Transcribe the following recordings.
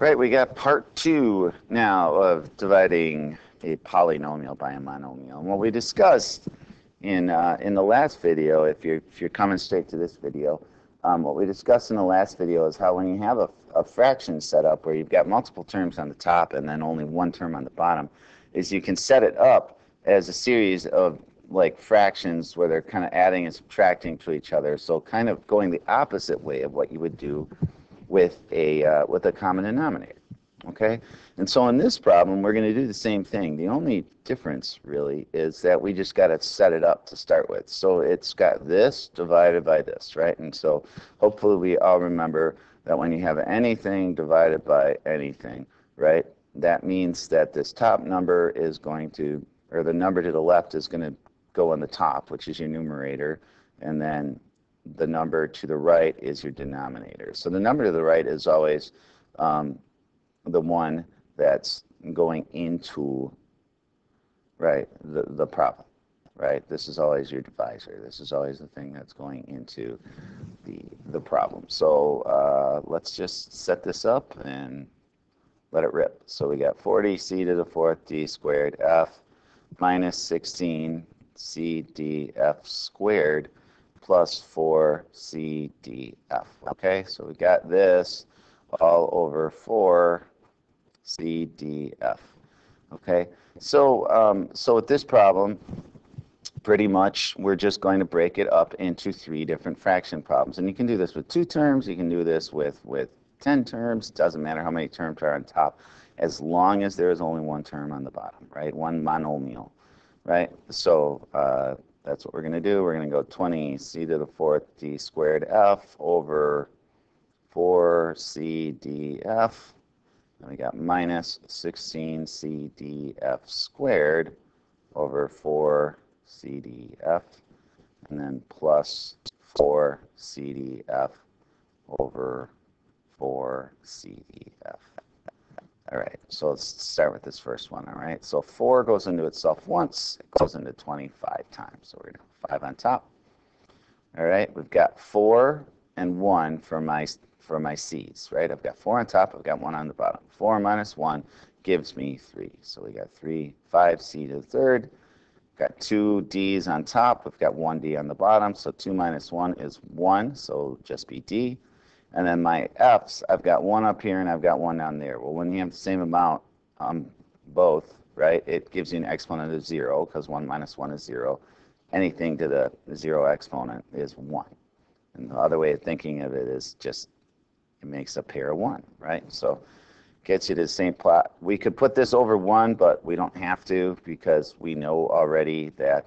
Right, we got part 2 now of dividing a polynomial by a monomial. And what we discussed in the last video, if you're coming straight to this video, what we discussed in the last video is how when you have a fraction set up where you've got multiple terms on the top and then only one term on the bottom, is you can set it up as a series of like fractions where they're kind of adding and subtracting to each other. So kind of going the opposite way of what you would do with a common denominator, okay? And so in this problem, we're going to do the same thing. The only difference, really, is that we just got to set it up to start with. So it's got this divided by this, right? And so hopefully we all remember that when you have anything divided by anything, right, that means that this top number is going to, or the number to the left is going to go on the top, which is your numerator, and then the number to the right is your denominator. So the number to the right is always the one that's going into, right, the problem, right? This is always your divisor. This is always the thing that's going into the problem. So let's just set this up and let it rip. So we got 40c to the fourth d squared f minus 16 c d f squared plus 4cdf. Okay, so we got this all over 4cdf. Okay, so with this problem, pretty much we're just going to break it up into 3 different fraction problems. And you can do this with 2 terms, you can do this with 10 terms, doesn't matter how many terms are on top, as long as there is only one term on the bottom, right? One monomial, right? So that's what we're going to do. We're going to go 20c to the fourth d squared f over 4cdf. And we got minus 16cdf squared over 4cdf. And then plus 4cdf over 4cdf. All right, so let's start with this first one, all right? So 4 goes into itself once, it goes into 25 times. So we're going to have 5 on top. All right, we've got 4 and 1 for my c's, right? I've got 4 on top, I've got 1 on the bottom. 4 minus 1 gives me 3. So we got 5c to the third. Got 2 d's on top, we've got 1 d on the bottom. So 2 minus 1 is 1, so just be d. And then my f's, I've got 1 up here and I've got 1 down there. Well, when you have the same amount both, right, it gives you an exponent of 0 because 1 minus 1 is 0. Anything to the 0 exponent is 1. And the other way of thinking of it is just it makes a pair of 1, right? So gets you to the same plot. We could put this over 1, but we don't have to because we know already that,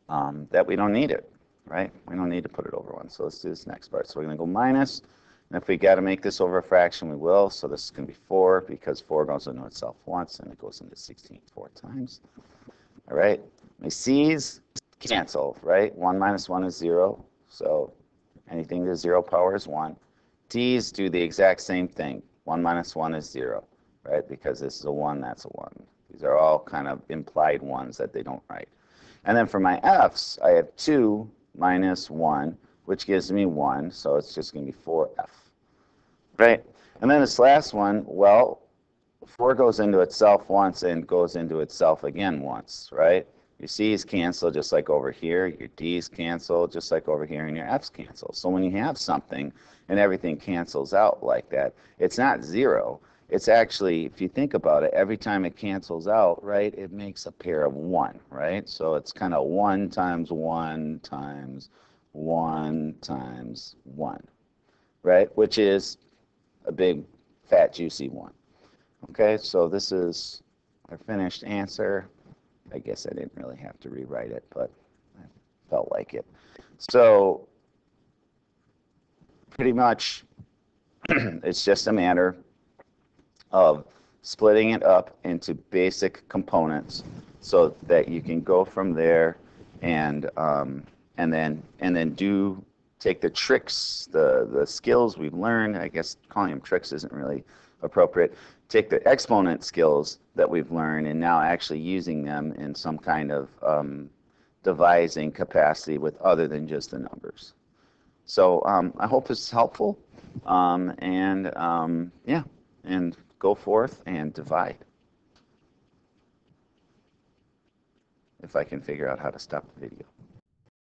that we don't need it. Right? We don't need to put it over 1. So let's do this next part. So we're going to go minus. And if we got to make this over a fraction, we will. So this is going to be 4 because 4 goes into itself once and it goes into 16 4 times. All right. My c's cancel, right? 1 minus 1 is 0. So anything to 0 power is 1. D's do the exact same thing. 1 minus 1 is 0, right? Because this is a 1, that's a 1. These are all kind of implied ones that they don't write. And then for my f's, I have 2 minus 1, which gives me 1, so it's just going to be 4f, right? And then this last one, well, 4 goes into itself once and goes into itself again once, right? Your c's cancel just like over here, your d's cancel just like over here, and your f's cancel. So when you have something and everything cancels out like that, it's not 0. It's actually, if you think about it, every time it cancels out, right, it makes a pair of 1, right? So it's kind of 1 times 1 times 1 times 1, right? Which is a big, fat, juicy 1. Okay, so this is our finished answer. I guess I didn't really have to rewrite it, but I felt like it. So pretty much it's just a matter of splitting it up into basic components so that you can go from there and then take the tricks, the skills we've learned. I guess calling them tricks isn't really appropriate. Take the exponent skills that we've learned and now actually using them in some kind of devising capacity with other than just the numbers. So I hope it's helpful. Yeah, and go forth and divide. If I can figure out how to stop the video.